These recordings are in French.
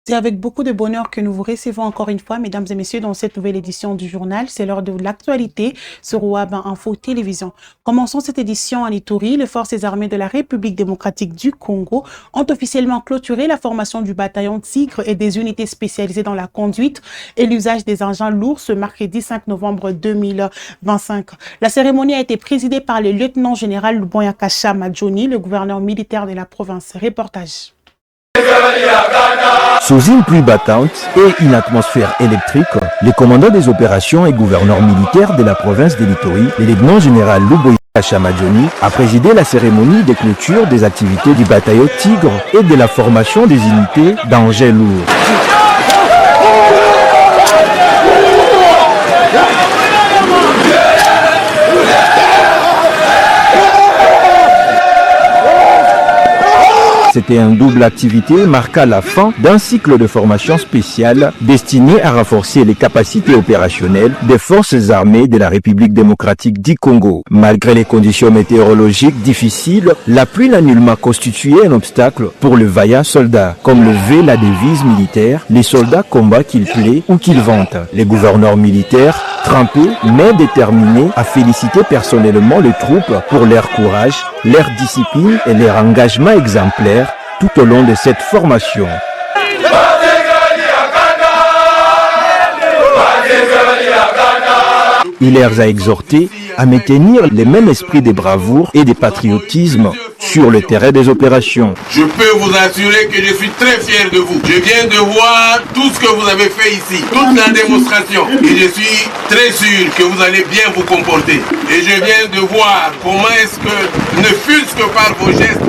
C'est avec beaucoup de bonheur que nous vous recevons encore une fois, mesdames et messieurs, dans cette nouvelle édition du journal. C'est l'heure de l'actualité sur Web Info Télévision. Commençons cette édition en Ituri. Les forces armées de la République démocratique du Congo ont officiellement clôturé la formation du bataillon Tigre et des unités spécialisées dans la conduite et l'usage des engins lourds ce mercredi 5 novembre 2025. La cérémonie a été présidée par le lieutenant-général Luboya Kasha Madjoni, le gouverneur militaire de la province. Reportage. Sous une pluie battante et une atmosphère électrique, le commandant des opérations et gouverneur militaire de la province de l'Ituri, le lieutenant-général Luboya Kasha Madjoni, a présidé la cérémonie de clôture des activités du bataillon Tigre et de la formation des unités d'engins lourds. C'était une double activité marquant la fin d'un cycle de formation spéciale destiné à renforcer les capacités opérationnelles des forces armées de la République démocratique du Congo. Malgré les conditions météorologiques difficiles, la pluie n'a nullement constitué un obstacle pour le vaillant soldat. Comme le veut la devise militaire, les soldats combattent qu'il plaît ou qu'il vente. Les gouverneurs militaires, trempés mais déterminés, à féliciter personnellement les troupes pour leur courage, leur discipline et leur engagement exemplaire tout au long de cette formation. Il leur a exhorté à maintenir le même esprit de bravoure et de patriotisme sur le terrain des opérations. Je peux vous assurer que je suis très fier de vous. Je viens de voir tout ce que vous avez fait ici, toute la démonstration. Et je suis très sûr que vous allez bien vous comporter. Et je viens de voir comment est-ce que, ne fût-ce que par vos gestes,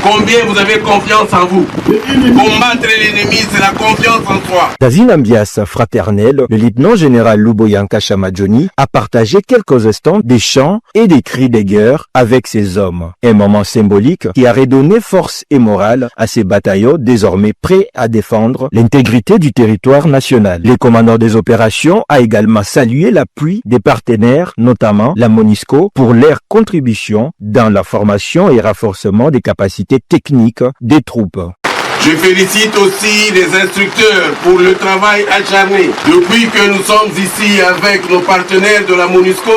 combien vous avez confiance en vous. Combattre l'ennemi, c'est la confiance en soi. Dans une ambiance fraternelle, le lieutenant-général Luboya Kasha Madjoni a partagé quelques instants des chants et des cris de guerre avec ses hommes. Un moment symbolique qui a redonné force et morale à ces bataillons désormais prêts à défendre l'intégrité du territoire national. Le commandant des opérations a également salué l'appui des partenaires, notamment la MONUSCO, pour leur contribution dans la formation et renforcement des capacités techniques des troupes. Je félicite aussi les instructeurs pour le travail acharné. Depuis que nous sommes ici avec nos partenaires de la MONUSCO,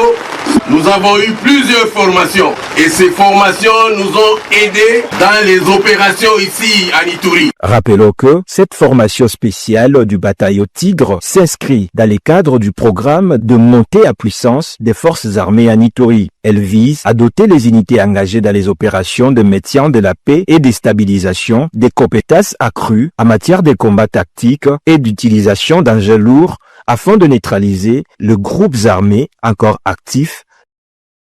nous avons eu plusieurs formations. Et ces formations nous ont aidés dans les opérations ici à Ituri. Rappelons que cette formation spéciale du bataillon Tigre s'inscrit dans le cadre du programme de montée à puissance des forces armées en Ituri. Elle vise à doter les unités engagées dans les opérations de maintien de la paix et de stabilisation des compétences accrues en matière de combat tactique et d'utilisation d'engins lourds afin de neutraliser les groupes armés encore actifs.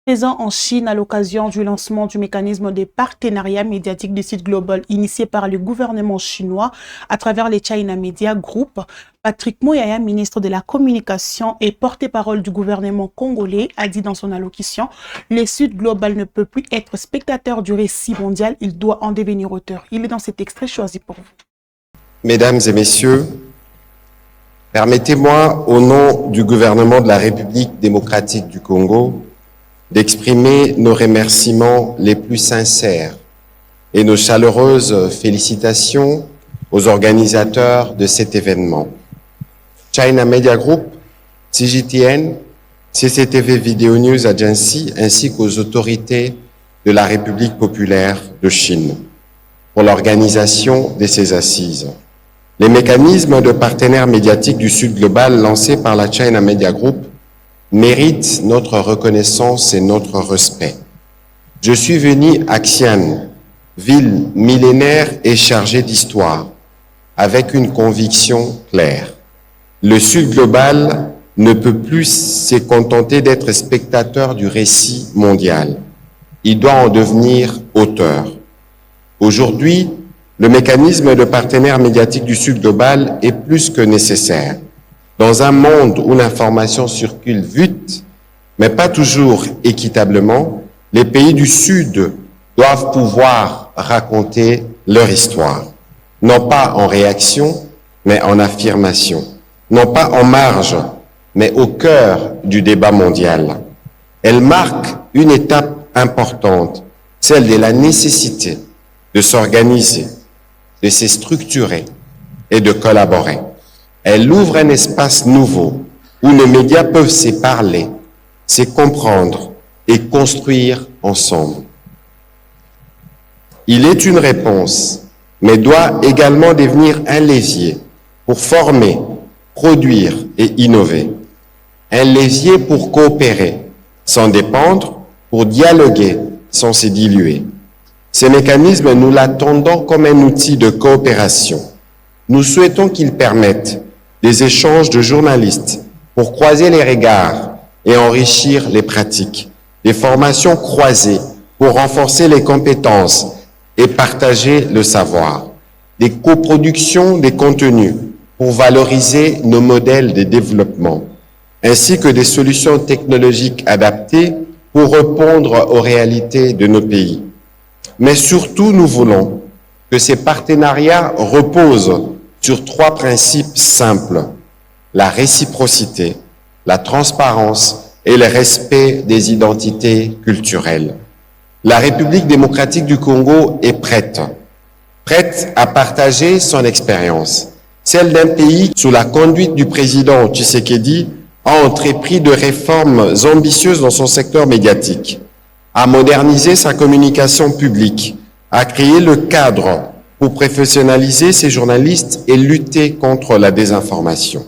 Présent en Chine à l'occasion du lancement du mécanisme de partenariat médiatique du site Global initié par le gouvernement chinois à travers les China Media Group, Patrick Mouyaya, ministre de la Communication et porte-parole du gouvernement congolais, a dit dans son allocution « Le Sud Global ne peut plus être spectateur du récit mondial, il doit en devenir auteur ». Il est dans cet extrait choisi pour vous. Mesdames et messieurs, permettez-moi, au nom du gouvernement de la République démocratique du Congo, d'exprimer nos remerciements les plus sincères et nos chaleureuses félicitations aux organisateurs de cet événement. China Media Group, CGTN, CCTV Video News Agency ainsi qu'aux autorités de la République populaire de Chine pour l'organisation de ces assises. Les mécanismes de partenaires médiatiques du Sud Global lancés par la China Media Group méritent notre reconnaissance et notre respect. Je suis venu à Xi'an, ville millénaire et chargée d'histoire, avec une conviction claire. Le Sud Global ne peut plus se contenter d'être spectateur du récit mondial. Il doit en devenir auteur. Aujourd'hui, le mécanisme de partenaire médiatique du Sud Global est plus que nécessaire. Dans un monde où l'information circule vite, mais pas toujours équitablement, les pays du Sud doivent pouvoir raconter leur histoire. Non pas en réaction, mais en affirmation. Non pas en marge, mais au cœur du débat mondial. Elle marque une étape importante, celle de la nécessité de s'organiser, de se structurer et de collaborer. Elle ouvre un espace nouveau où nos médias peuvent se parler, se comprendre et construire ensemble. Il est une réponse, mais doit également devenir un levier pour former, produire et innover. Un levier pour coopérer, sans dépendre, pour dialoguer, sans se diluer. Ces mécanismes, nous l'attendons comme un outil de coopération. Nous souhaitons qu'ils permettent des échanges de journalistes pour croiser les regards et enrichir les pratiques, des formations croisées pour renforcer les compétences et partager le savoir, des coproductions des contenus pour valoriser nos modèles de développement, ainsi que des solutions technologiques adaptées pour répondre aux réalités de nos pays. Mais surtout, nous voulons que ces partenariats reposent sur 3 principes simples: la réciprocité, la transparence et le respect des identités culturelles. La République démocratique du Congo est prête à partager son expérience, celle d'un pays sous la conduite du président Tshisekedi a entrepris de réformes ambitieuses dans son secteur médiatique, a modernisé sa communication publique, a créé le cadre pour professionnaliser ses journalistes et lutter contre la désinformation.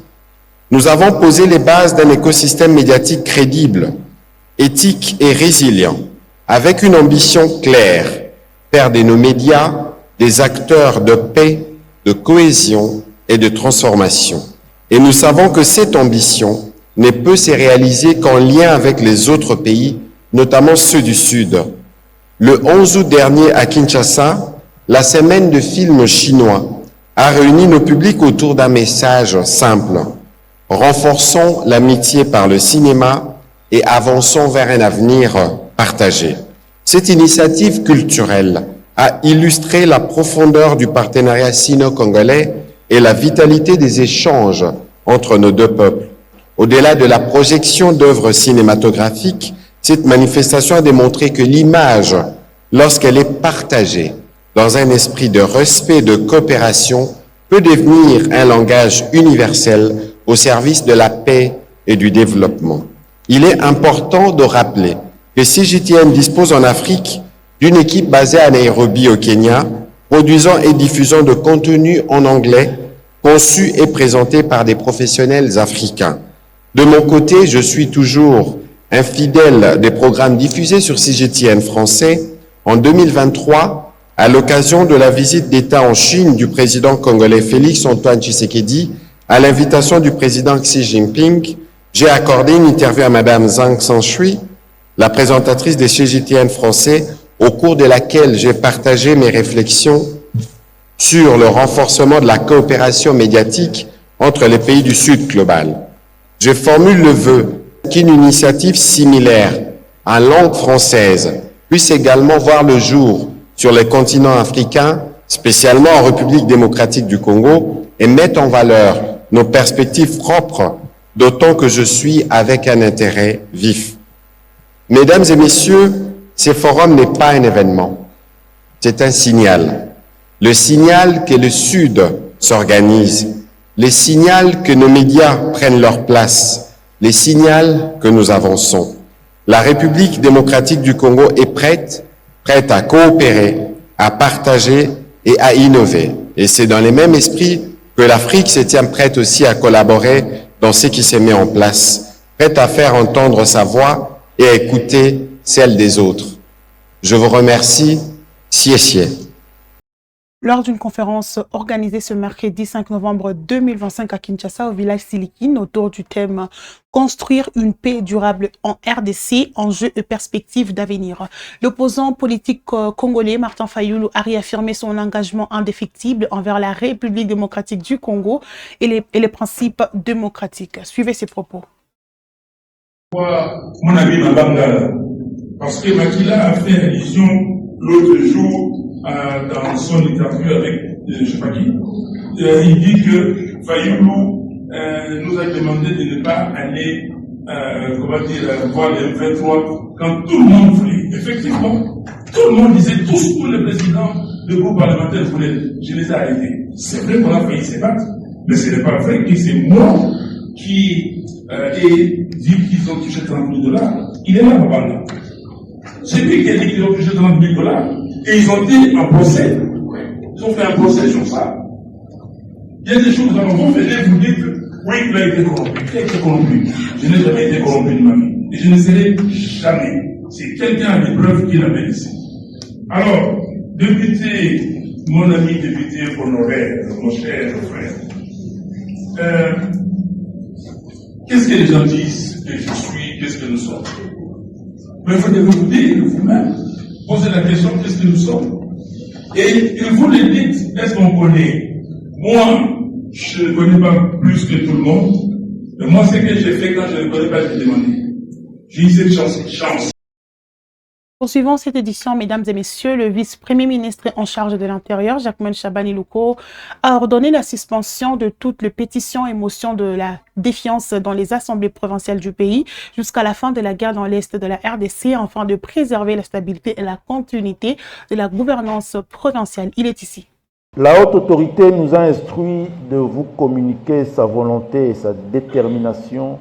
Nous avons posé les bases d'un écosystème médiatique crédible, éthique et résilient, avec une ambition claire, faire de nos médias des acteurs de paix, de cohésion et de transformation. Et nous savons que cette ambition ne peut se réaliser qu'en lien avec les autres pays, notamment ceux du Sud. Le 11 août dernier à Kinshasa, la semaine de films chinois a réuni nos publics autour d'un message simple: renforçons l'amitié par le cinéma et avançons vers un avenir partagé. Cette initiative culturelle a illustré la profondeur du partenariat sino-congolais et la vitalité des échanges entre nos deux peuples. Au-delà de la projection d'œuvres cinématographiques, cette manifestation a démontré que l'image, lorsqu'elle est partagée dans un esprit de respect et de coopération, peut devenir un langage universel au service de la paix et du développement. Il est important de rappeler que CGTN dispose en Afrique d'une équipe basée à Nairobi au Kenya, produisant et diffusant de contenus en anglais, conçus et présentés par des professionnels africains. De mon côté, je suis toujours un fidèle des programmes diffusés sur CGTN français. En 2023, à l'occasion de la visite d'État en Chine du président congolais Félix-Antoine Tshisekedi, à l'invitation du président Xi Jinping, j'ai accordé une interview à Madame Zhang Sanshui, la présentatrice des CGTN français, au cours de laquelle j'ai partagé mes réflexions sur le renforcement de la coopération médiatique entre les pays du Sud global. Je formule le vœu qu'une initiative similaire en langue française puisse également voir le jour sur les continents africains, spécialement en République démocratique du Congo, et mette en valeur nos perspectives propres, d'autant que je suis avec un intérêt vif. Mesdames et messieurs, ce forum n'est pas un événement, c'est un signal. Le signal que le Sud s'organise, le signal que nos médias prennent leur place, le signal que nous avançons. La République démocratique du Congo est prête à coopérer, à partager et à innover. Et c'est dans le même esprit que l'Afrique se tient prête aussi à collaborer dans ce qui se met en place, prête à faire entendre sa voix et à écouter celle des autres. Je vous remercie. Siessier. Lors d'une conférence organisée ce mercredi 5 novembre 2025 à Kinshasa, au village Silikine, autour du thème « Construire une paix durable en RDC, enjeux et perspectives d'avenir », l'opposant politique congolais Martin Fayulu a réaffirmé son engagement indéfectible envers la République démocratique du Congo et les principes démocratiques. Suivez ses propos. Mon ami Mabangala, parce que Makila a fait allusion l'autre jour dans son interview avec je sais pas qui, il dit que Fayulu nous a demandé de ne pas aller voir les 23 quand tout le monde voulait. Effectivement, tout le monde disait, tous les présidents de groupe parlementaire voulaient. Je les ai arrêtés. C'est vrai qu'on a failli se battre, mais ce n'est pas vrai que c'est moi qui ai dit qu'ils ont touché 30 000 $. Il est là, Babanda. C'est lui qui a dit qu'ils ont touché 30 000 $. Et ils ont été en procès. Ils ont fait un procès sur ça. Il y a des choses dans mon fait, vous dites, oui, il a été corrompu. Il a été corrompu. Je n'ai jamais été corrompu de ma vie. Et je ne serai jamais. Si quelqu'un a des preuves, qu'il avait ici. Alors, député, mon ami député honoraire, mon cher frère, qu'est-ce que les gens disent que je suis, qu'est-ce que nous sommes? Mais vous devez vous dire vous-même, posez la question, qu'est-ce que nous sommes? Et vous le dites, est-ce qu'on connaît? Moi, je ne connais pas plus que tout le monde, mais moi, ce que j'ai fait quand je ne connais pas, j'ai demandé. J'ai eu cette chance. Poursuivons cette édition, mesdames et messieurs. Le vice-premier ministre en charge de l'Intérieur, Jacquemain Chabani Louko, a ordonné la suspension de toutes les pétitions et motions de la défiance dans les assemblées provinciales du pays jusqu'à la fin de la guerre dans l'Est de la RDC, afin de préserver la stabilité et la continuité de la gouvernance provinciale. Il est ici. La haute autorité nous a instruit de vous communiquer sa volonté et sa détermination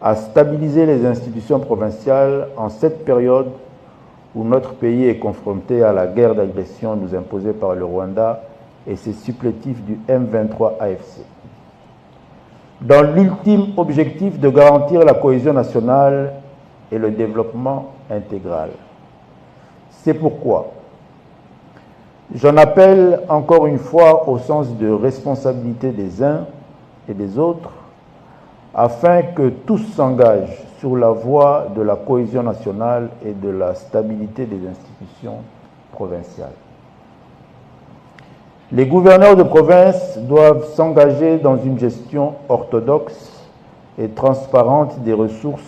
à stabiliser les institutions provinciales en cette période où notre pays est confronté à la guerre d'agression nous imposée par le Rwanda et ses supplétifs du M23 AFC. Dans l'ultime objectif de garantir la cohésion nationale et le développement intégral. C'est pourquoi j'en appelle encore une fois au sens de responsabilité des uns et des autres, afin que tous s'engagent sur la voie de la cohésion nationale et de la stabilité des institutions provinciales. Les gouverneurs de province doivent s'engager dans une gestion orthodoxe et transparente des ressources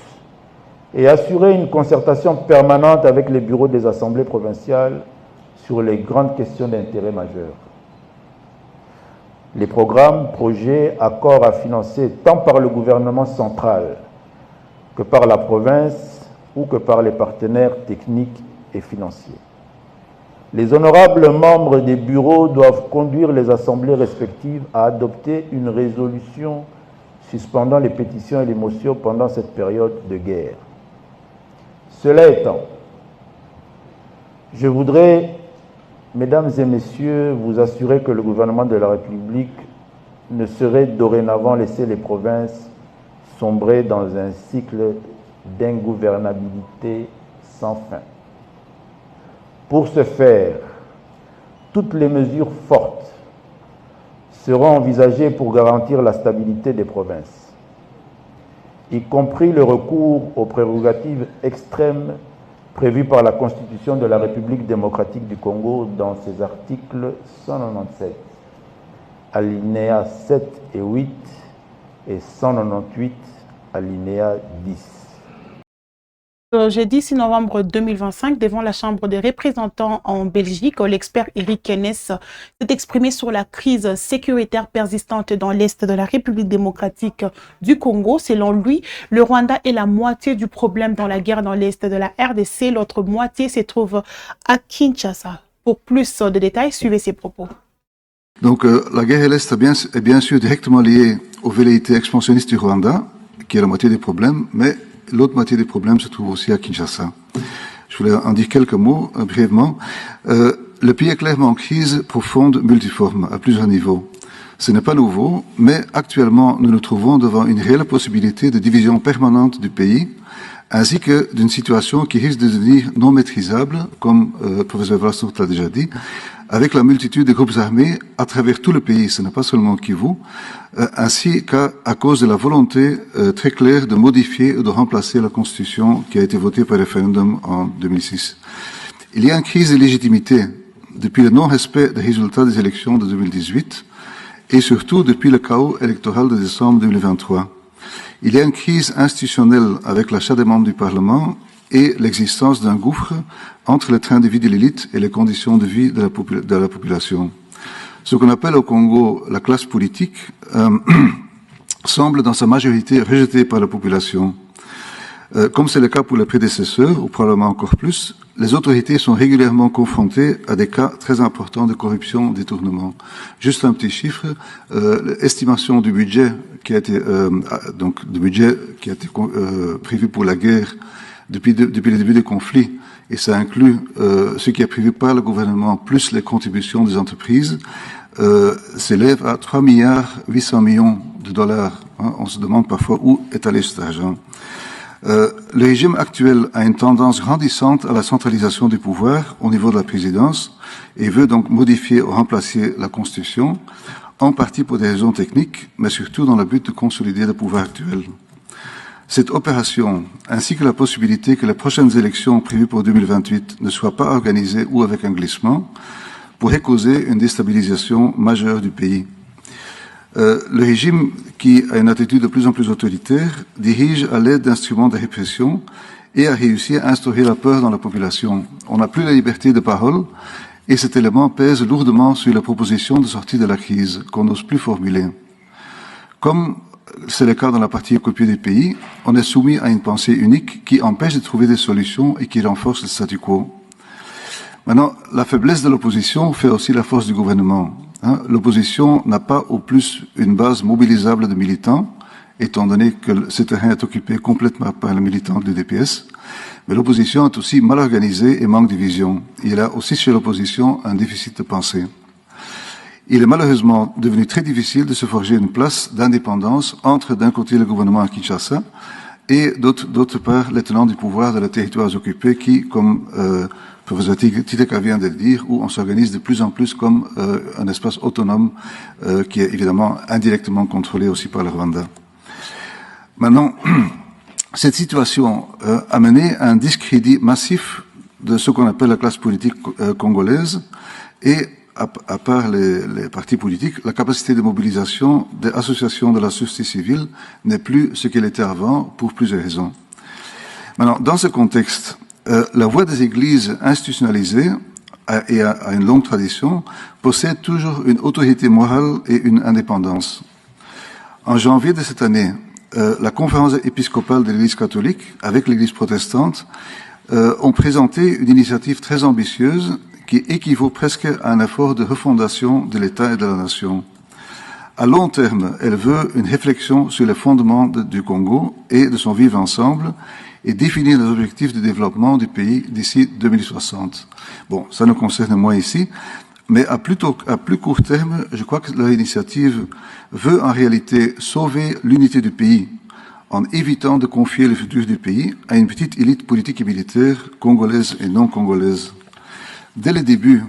et assurer une concertation permanente avec les bureaux des assemblées provinciales sur les grandes questions d'intérêt majeur. Les programmes, projets, accords à financer tant par le gouvernement central que par la province ou que par les partenaires techniques et financiers. Les honorables membres des bureaux doivent conduire les assemblées respectives à adopter une résolution suspendant les pétitions et les motions pendant cette période de guerre. Cela étant, je voudrais, mesdames et messieurs, vous assurer que le gouvernement de la République ne saurait dorénavant laisser les provinces sombrer dans un cycle d'ingouvernabilité sans fin. Pour ce faire, toutes les mesures fortes seront envisagées pour garantir la stabilité des provinces, y compris le recours aux prérogatives extrêmes prévues par la Constitution de la République démocratique du Congo dans ses articles 197, alinéas 7 et 8 et 198, alinéa 10. Jeudi 6 novembre 2025, devant la Chambre des représentants en Belgique, l'expert Eric Kennes s'est exprimé sur la crise sécuritaire persistante dans l'Est de la République démocratique du Congo. Selon lui, le Rwanda est la moitié du problème dans la guerre dans l'Est de la RDC. L'autre moitié se trouve à Kinshasa. Pour plus de détails, suivez ses propos. Donc la guerre à l'Est est bien sûr directement liée aux velléités expansionnistes du Rwanda, qui est la moitié des problèmes, mais l'autre moitié des problèmes se trouve aussi à Kinshasa. Je voulais en dire quelques mots brièvement. Le pays est clairement en crise profonde, multiforme, à plusieurs niveaux. Ce n'est pas nouveau, mais actuellement nous nous trouvons devant une réelle possibilité de division permanente du pays, ainsi que d'une situation qui risque de devenir non maîtrisable, comme le professeur Vlastourt l'a déjà dit, avec la multitude de groupes armés à travers tout le pays, ce n'est pas seulement Kivu, ainsi qu'à cause de la volonté très claire de modifier ou de remplacer la Constitution qui a été votée par référendum en 2006. Il y a une crise de légitimité depuis le non-respect des résultats des élections de 2018 et surtout depuis le chaos électoral de décembre 2023. Il y a une crise institutionnelle avec l'achat des membres du Parlement et l'existence d'un gouffre entre le train de vie de l'élite et les conditions de vie de la population. Ce qu'on appelle au Congo la classe politique semble dans sa majorité rejetée par la population. Comme c'est le cas pour les prédécesseurs, ou probablement encore plus, les autorités sont régulièrement confrontées à des cas très importants de corruption, détournement. Juste un petit chiffre, l'estimation du budget qui a été prévu pour la guerre depuis le début des conflits, et ça inclut ce qui est prévu par le gouvernement plus les contributions des entreprises, s'élève à 3,8 milliards de dollars. On se demande parfois où est allé cet argent. Le régime actuel a une tendance grandissante à la centralisation du pouvoir au niveau de la présidence et veut donc modifier ou remplacer la Constitution, en partie pour des raisons techniques, mais surtout dans le but de consolider le pouvoir actuel. Cette opération, ainsi que la possibilité que les prochaines élections prévues pour 2028 ne soient pas organisées ou avec un glissement, pourrait causer une déstabilisation majeure du pays. Le régime, qui a une attitude de plus en plus autoritaire, dirige à l'aide d'instruments de répression et a réussi à instaurer la peur dans la population. On n'a plus la liberté de parole et cet élément pèse lourdement sur la proposition de sortie de la crise, qu'on n'ose plus formuler. Comme c'est le cas dans la partie occupée du pays, on est soumis à une pensée unique qui empêche de trouver des solutions et qui renforce le statu quo. Maintenant, la faiblesse de l'opposition fait aussi la force du gouvernement. L'opposition n'a pas au plus une base mobilisable de militants, étant donné que ce terrain est occupé complètement par les militants de l'UDPS. Mais l'opposition est aussi mal organisée et manque de vision. Il y a aussi chez l'opposition un déficit de pensée. Il est malheureusement devenu très difficile de se forger une place d'indépendance entre d'un côté le gouvernement à Kinshasa et d'autre part les tenants du pouvoir de les territoires occupés qui, comme professeur Titeka vient de le dire, où on s'organise de plus en plus comme un espace autonome qui est évidemment indirectement contrôlé aussi par le Rwanda. Maintenant, cette situation a mené à un discrédit massif de ce qu'on appelle la classe politique congolaise et, à part les partis politiques, la capacité de mobilisation des associations de la société civile n'est plus ce qu'elle était avant pour plusieurs raisons. Maintenant, dans ce contexte, la voie des églises institutionnalisées et a une longue tradition possède toujours une autorité morale et une indépendance. En janvier de cette année, la conférence épiscopale de l'Église catholique avec l'Église protestante ont présenté une initiative très ambitieuse qui équivaut presque à un effort de refondation de l'État et de la nation. À long terme, elle veut une réflexion sur les fondements du Congo et de son vivre ensemble et définir les objectifs de développement du pays d'ici 2060. Bon, ça nous concerne moins ici, mais à plus court terme, je crois que leur initiative veut en réalité sauver l'unité du pays en évitant de confier le futur du pays à une petite élite politique et militaire congolaise et non congolaise. Dès le début,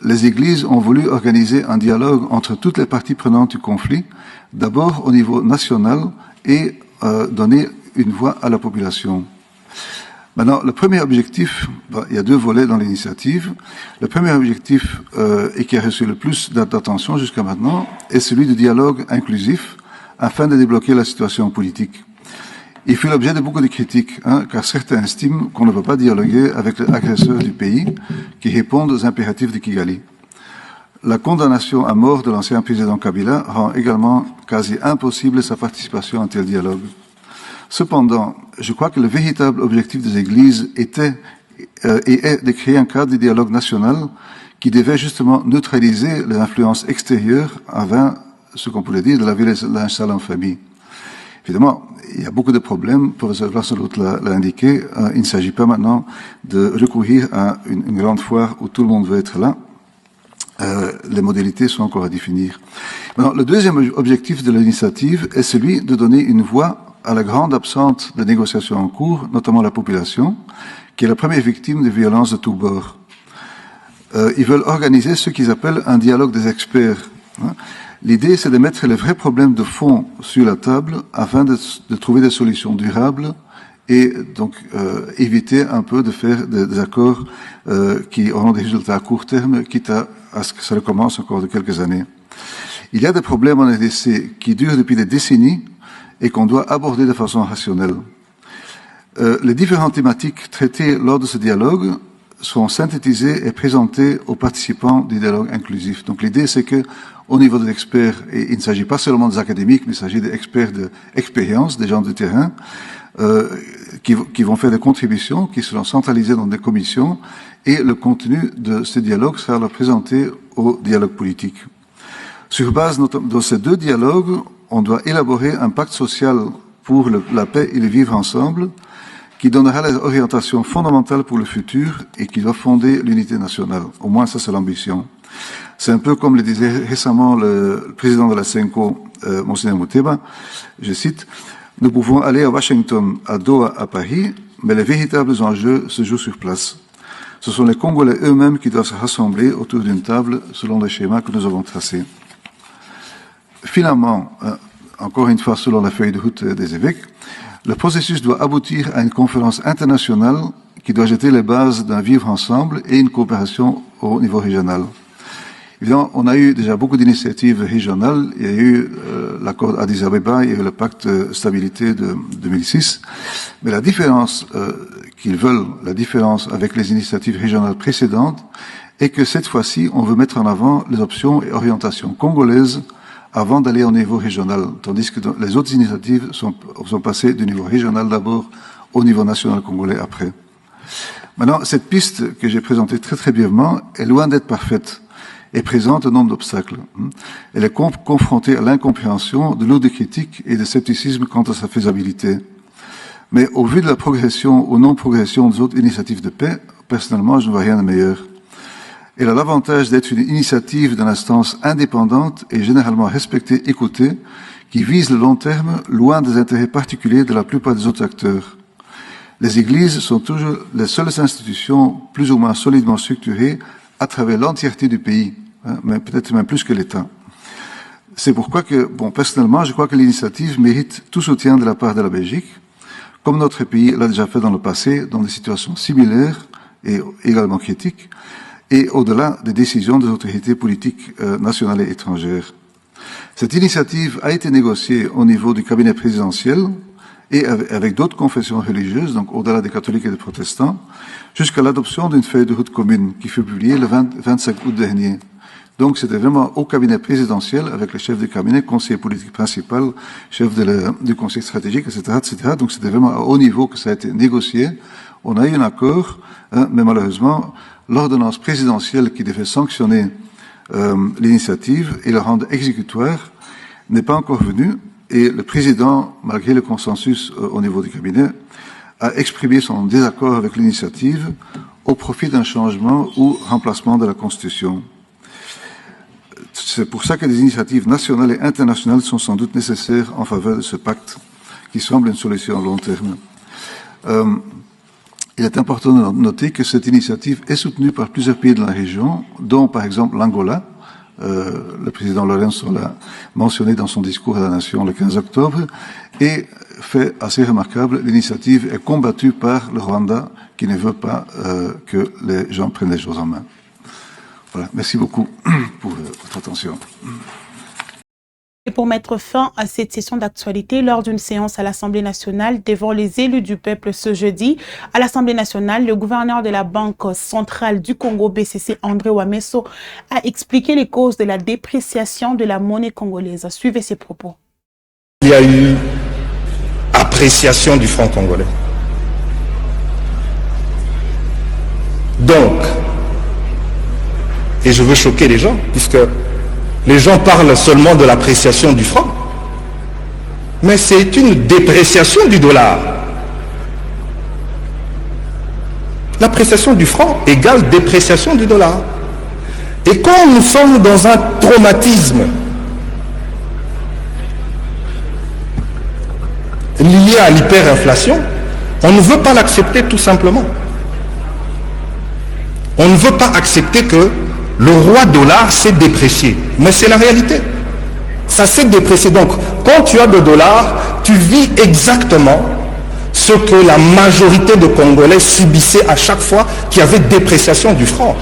les églises ont voulu organiser un dialogue entre toutes les parties prenantes du conflit, d'abord au niveau national et donner une voix à la population. Maintenant, le premier objectif, il y a deux volets dans l'initiative. Le premier objectif, et qui a reçu le plus d'attention jusqu'à maintenant, est celui du dialogue inclusif afin de débloquer la situation politique. Il fait l'objet de beaucoup de critiques, car certains estiment qu'on ne peut pas dialoguer avec les agresseurs du pays qui répondent aux impératifs de Kigali. La condamnation à mort de l'ancien président Kabila rend également quasi impossible sa participation à un tel dialogue. Cependant, je crois que le véritable objectif des églises était et est de créer un cadre de dialogue national qui devait justement neutraliser les influences extérieures avant ce qu'on pourrait dire de laver les linge sale en famille. Évidemment, il y a beaucoup de problèmes, professeur Lasselot l'a indiqué, il ne s'agit pas maintenant de recourir à une grande foire où tout le monde veut être là. Les modalités sont encore à définir. Maintenant, le deuxième objectif de l'initiative est celui de donner une voix à la grande absente de négociations en cours, notamment la population, qui est la première victime de violences de tous bords. Ils veulent organiser ce qu'ils appellent un dialogue des experts. L'idée, c'est de mettre les vrais problèmes de fond sur la table afin de trouver des solutions durables et donc éviter un peu de faire des accords qui auront des résultats à court terme, quitte à ce que ça recommence encore de quelques années. Il y a des problèmes en RDC qui durent depuis des décennies et qu'on doit aborder de façon rationnelle. Les différentes thématiques traitées lors de ce dialogue sont synthétisées et présentées aux participants du dialogue inclusif. Donc l'idée, c'est que, au niveau des experts, et il ne s'agit pas seulement des académiques, mais il s'agit des experts d'expérience, des gens de terrain, qui vont faire des contributions, qui seront centralisées dans des commissions, et le contenu de ces dialogues sera alors présenté au dialogue politique. Sur base de ces deux dialogues, on doit élaborer un pacte social pour la paix et le vivre ensemble, qui donnera les orientations fondamentales pour le futur et qui doit fonder l'unité nationale. Au moins, ça, c'est l'ambition. C'est un peu comme le disait récemment le président de la CENCO, Monseigneur Mouteba, je cite, « Nous pouvons aller à Washington, à Doha, à Paris, mais les véritables enjeux se jouent sur place. Ce sont les Congolais eux-mêmes qui doivent se rassembler autour d'une table selon les schémas que nous avons tracés. » Finalement, encore une fois selon la feuille de route des évêques, le processus doit aboutir à une conférence internationale qui doit jeter les bases d'un vivre ensemble et une coopération au niveau régional. Évidemment, on a eu déjà beaucoup d'initiatives régionales. Il y a eu l'accord Addis Abeba, il y a eu le pacte stabilité de 2006. Mais la différence qu'ils veulent, la différence avec les initiatives régionales précédentes, est que cette fois-ci, on veut mettre en avant les options et orientations congolaises avant d'aller au niveau régional, tandis que les autres initiatives sont passées du niveau régional d'abord au niveau national congolais après. Maintenant, cette piste que j'ai présentée très très brièvement est loin d'être parfaite et présente un nombre d'obstacles. Elle est confrontée à l'incompréhension, de lourdes critiques et de scepticisme quant à sa faisabilité. Mais au vu de la progression ou non-progression des autres initiatives de paix, personnellement, je ne vois rien de meilleur. Elle a l'avantage d'être une initiative d'une instance indépendante et généralement respectée, écoutée, qui vise le long terme, loin des intérêts particuliers de la plupart des autres acteurs. Les églises sont toujours les seules institutions plus ou moins solidement structurées à travers l'entièreté du pays, mais peut-être même plus que l'État. C'est pourquoi que, personnellement, je crois que l'initiative mérite tout soutien de la part de la Belgique, comme notre pays l'a déjà fait dans le passé, dans des situations similaires et également critiques, et au-delà des décisions des autorités politiques nationales et étrangères. Cette initiative a été négociée au niveau du cabinet présidentiel et avec d'autres confessions religieuses, donc au-delà des catholiques et des protestants, jusqu'à l'adoption d'une feuille de route commune qui fut publiée le 25 août dernier. Donc c'était vraiment au cabinet présidentiel, avec le chef de cabinet, conseiller politique principal, chef du conseil stratégique, etc., etc. Donc c'était vraiment à haut niveau que ça a été négocié. On a eu un accord, mais malheureusement, l'ordonnance présidentielle qui devait sanctionner l'initiative et le rendre exécutoire n'est pas encore venue, et le président, malgré le consensus au niveau du cabinet, a exprimé son désaccord avec l'initiative au profit d'un changement ou remplacement de la Constitution. C'est pour ça que des initiatives nationales et internationales sont sans doute nécessaires en faveur de ce pacte, qui semble une solution à long terme. Il est important de noter que cette initiative est soutenue par plusieurs pays de la région, dont par exemple l'Angola. Le président Lourenço l'a mentionné dans son discours à la Nation le 15 octobre, et fait assez remarquable, l'initiative est combattue par le Rwanda, qui ne veut pas que les gens prennent les choses en main. Voilà, merci beaucoup pour votre attention. Et pour mettre fin à cette session d'actualité, lors d'une séance à l'Assemblée nationale devant les élus du peuple ce jeudi, à l'Assemblée nationale, le gouverneur de la Banque centrale du Congo, BCC, André Wameso, a expliqué les causes de la dépréciation de la monnaie congolaise. Suivez ses propos. Il y a eu appréciation du franc congolais. Donc, et je veux choquer les gens, puisque les gens parlent seulement de l'appréciation du franc, mais c'est une dépréciation du dollar. L'appréciation du franc égale dépréciation du dollar. Et quand nous sommes dans un traumatisme lié à l'hyperinflation, on ne veut pas l'accepter tout simplement. On ne veut pas accepter que le roi dollar s'est déprécié. Mais c'est la réalité. Ça s'est déprécié. Donc, quand tu as de dollars, tu vis exactement ce que la majorité de Congolais subissaient à chaque fois qu'il y avait dépréciation du franc.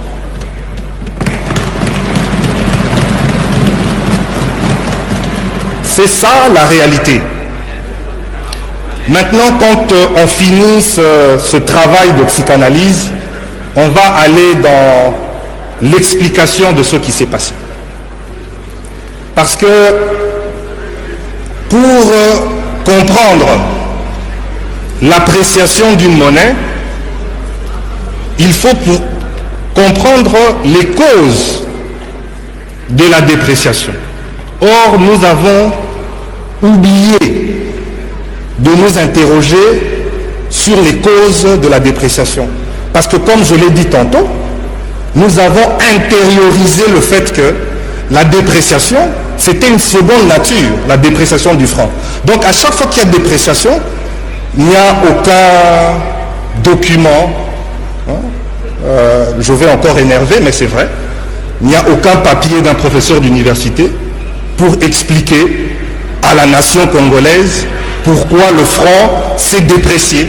C'est ça la réalité. Maintenant, quand on finit ce travail de psychanalyse, on va aller dans l'explication de ce qui s'est passé. Parce que pour comprendre l'appréciation d'une monnaie, il faut comprendre les causes de la dépréciation. Or, nous avons oublié de nous interroger sur les causes de la dépréciation. Parce que, comme je l'ai dit tantôt, nous avons intériorisé le fait que la dépréciation, c'était une seconde nature, la dépréciation du franc. Donc, à chaque fois qu'il y a dépréciation, il n'y a aucun document, je vais encore énerver, mais c'est vrai, il n'y a aucun papier d'un professeur d'université pour expliquer à la nation congolaise pourquoi le franc s'est déprécié.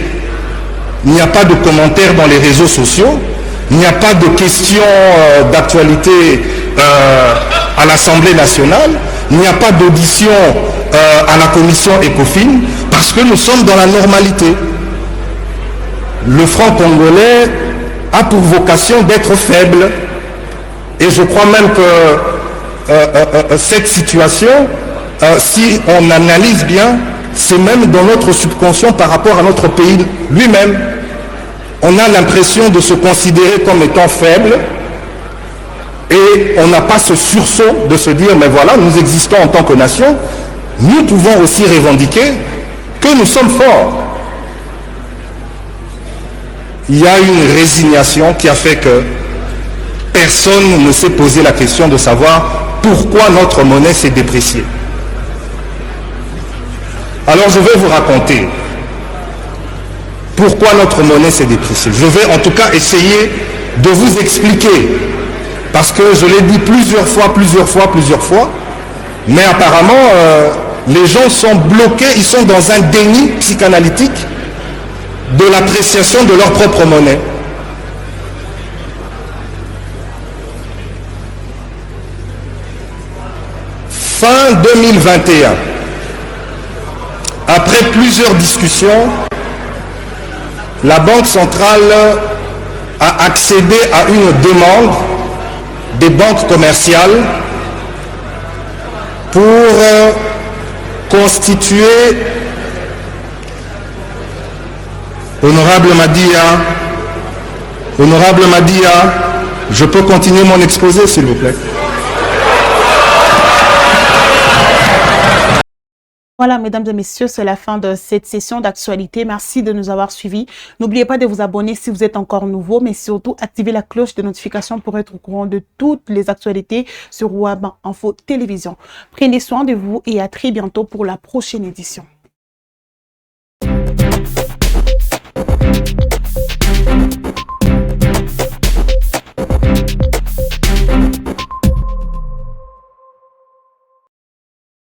Il n'y a pas de commentaires dans les réseaux sociaux, il n'y a pas de questions d'actualité à l'Assemblée nationale, il n'y a pas d'audition à la commission ECOFIN, parce que nous sommes dans la normalité. Le franc congolais a pour vocation d'être faible, et je crois même que cette situation, si on analyse bien, c'est même dans notre subconscient par rapport à notre pays lui-même. On a l'impression de se considérer comme étant faible et on n'a pas ce sursaut de se dire, mais voilà, nous existons en tant que nation, nous pouvons aussi revendiquer que nous sommes forts. Il y a une résignation qui a fait que personne ne s'est posé la question de savoir pourquoi notre monnaie s'est dépréciée. Alors je vais vous raconter pourquoi notre monnaie s'est dépréciée. Je vais en tout cas essayer de vous expliquer, parce que je l'ai dit plusieurs fois, mais apparemment les gens sont bloqués, ils sont dans un déni psychanalytique de l'appréciation de leur propre monnaie. Fin 2021, après plusieurs discussions, la Banque centrale a accédé à une demande des banques commerciales pour constituer, Honorable Madia, je peux continuer mon exposé s'il vous plaît? Voilà, mesdames et messieurs, c'est la fin de cette session d'actualité. Merci de nous avoir suivis. N'oubliez pas de vous abonner si vous êtes encore nouveau, mais surtout activer la cloche de notification pour être au courant de toutes les actualités sur Rouaban Info Télévision. Prenez soin de vous et à très bientôt pour la prochaine édition.